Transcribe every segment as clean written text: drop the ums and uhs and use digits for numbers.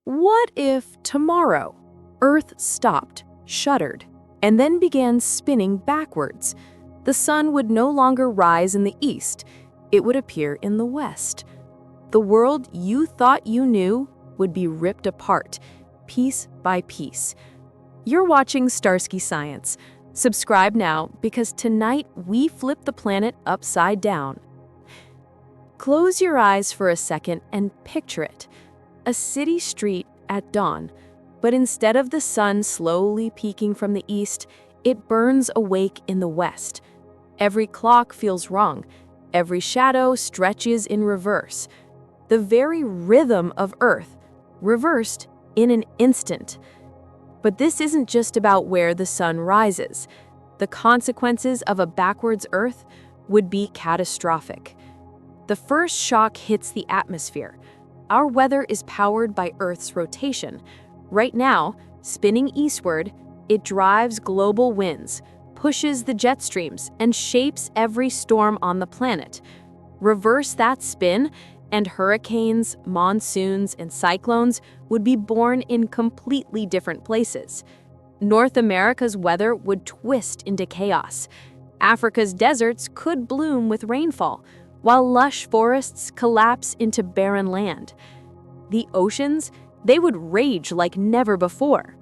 What if tomorrow Earth stopped, shuddered, and then began spinning backwards? The sun would no longer rise in the east, it would appear in the west. The world you thought you knew would be ripped apart, piece by piece. You're watching Starsky Science. Subscribe now because tonight we flip the planet upside down. Close your eyes for a second and picture it. A city street at dawn, but instead of the sun slowly peeking from the east, it burns awake in the west. Every clock feels wrong. Every shadow stretches in reverse. The very rhythm of Earth, reversed in an instant. But this isn't just about where the sun rises. The consequences of a backwards Earth would be catastrophic. The first shock hits the atmosphere. Our weather is powered by Earth's rotation. Right now, spinning eastward, it drives global winds, pushes the jet streams, and shapes every storm on the planet. Reverse that spin, and hurricanes, monsoons, and cyclones would be born in completely different places. North America's weather would twist into chaos. Africa's deserts could bloom with rainfall, while lush forests collapse into barren land. The oceans, they would rage like never before.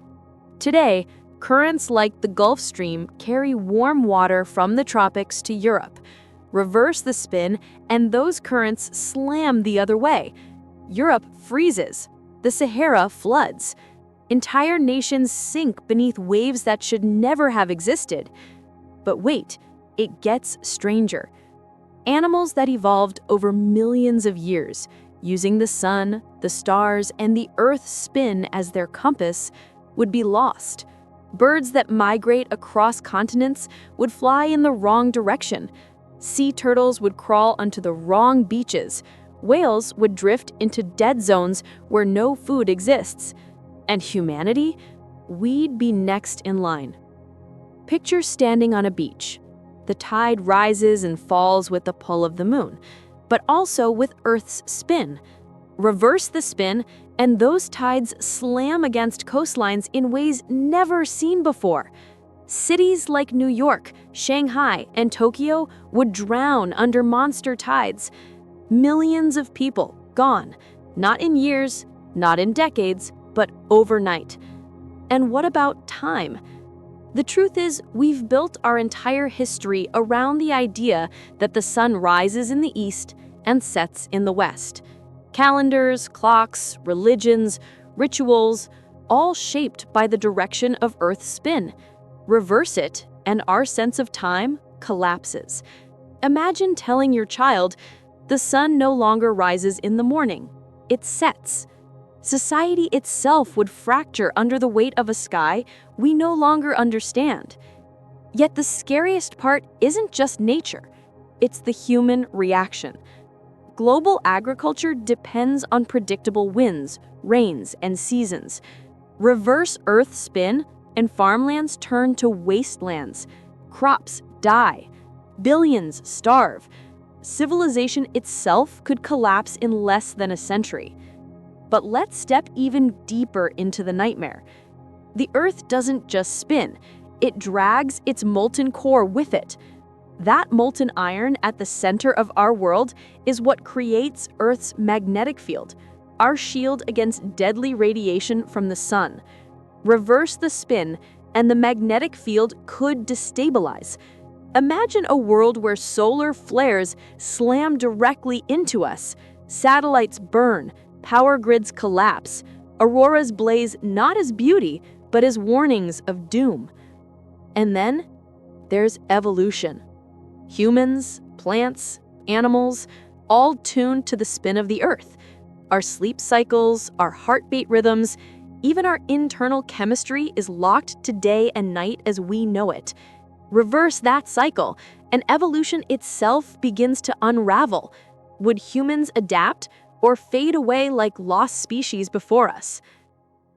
Today, currents like the Gulf Stream carry warm water from the tropics to Europe. Reverse the spin, and those currents slam the other way. Europe freezes. The Sahara floods. Entire nations sink beneath waves that should never have existed. But wait, it gets stranger. Animals that evolved over millions of years, using the sun, the stars, and the Earth's spin as their compass, would be lost. Birds that migrate across continents would fly in the wrong direction. Sea turtles would crawl onto the wrong beaches. Whales would drift into dead zones where no food exists. And humanity? We'd be next in line. Picture standing on a beach. The tide rises and falls with the pull of the moon, but also with Earth's spin. Reverse the spin, and those tides slam against coastlines in ways never seen before. Cities like New York, Shanghai, and Tokyo would drown under monster tides. Millions of people gone, not in years, not in decades, but overnight. And what about time? The truth is, we've built our entire history around the idea that the sun rises in the east and sets in the west. Calendars, clocks, religions, rituals, all shaped by the direction of Earth's spin. Reverse it, and our sense of time collapses. Imagine telling your child, the sun no longer rises in the morning, it sets. Society itself would fracture under the weight of a sky we no longer understand. Yet the scariest part isn't just nature, it's the human reaction. Global agriculture depends on predictable winds, rains, and seasons. Reverse Earth's spin, and farmlands turn to wastelands. Crops die. Billions starve. Civilization itself could collapse in less than a century. But let's step even deeper into the nightmare. The Earth doesn't just spin, it drags its molten core with it. That molten iron at the center of our world is what creates Earth's magnetic field, our shield against deadly radiation from the sun. Reverse the spin, and the magnetic field could destabilize. Imagine a world where solar flares slam directly into us, satellites burn, power grids collapse, auroras blaze not as beauty, but as warnings of doom. And then there's evolution. Humans, plants, animals, all tuned to the spin of the Earth. Our sleep cycles, our heartbeat rhythms, even our internal chemistry is locked to day and night as we know it. Reverse that cycle, and evolution itself begins to unravel. Would humans adapt or fade away like lost species before us?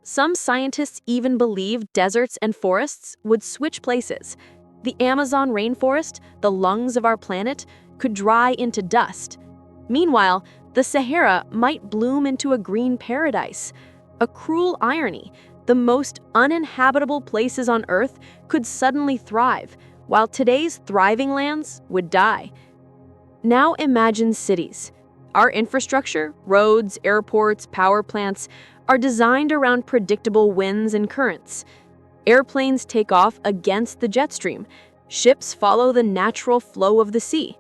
Some scientists even believe deserts and forests would switch places. The Amazon rainforest, the lungs of our planet, could dry into dust. Meanwhile, the Sahara might bloom into a green paradise. A cruel irony. The most uninhabitable places on Earth could suddenly thrive, while today's thriving lands would die. Now imagine cities. Our infrastructure, roads, airports, power plants, are designed around predictable winds and currents. Airplanes take off against the jet stream. Ships follow the natural flow of the sea.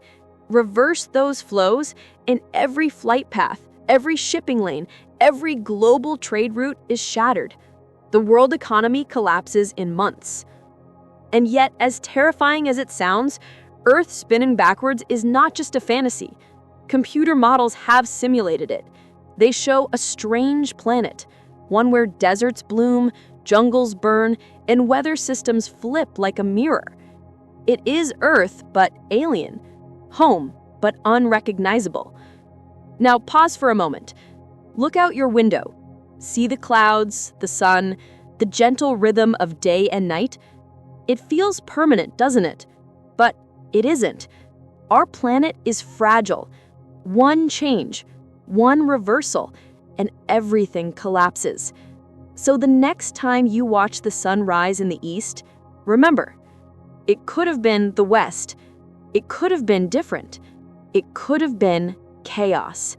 Reverse those flows, and every flight path, every shipping lane, every global trade route is shattered. The world economy collapses in months. And yet, as terrifying as it sounds, Earth spinning backwards is not just a fantasy. Computer models have simulated it. They show a strange planet, one where deserts bloom, jungles burn, and weather systems flip like a mirror. It is Earth, but alien. Home, but unrecognizable. Now pause for a moment. Look out your window. See the clouds, the sun, the gentle rhythm of day and night. It feels permanent, doesn't it? But it isn't. Our planet is fragile. One change, one reversal, and everything collapses. So the next time you watch the sun rise in the east, remember, it could have been the west. It could have been different. It could have been chaos.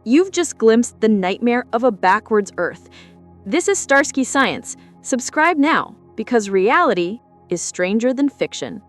You've just glimpsed the nightmare of a backwards Earth. This is Starsky Science. Subscribe now, because reality is stranger than fiction.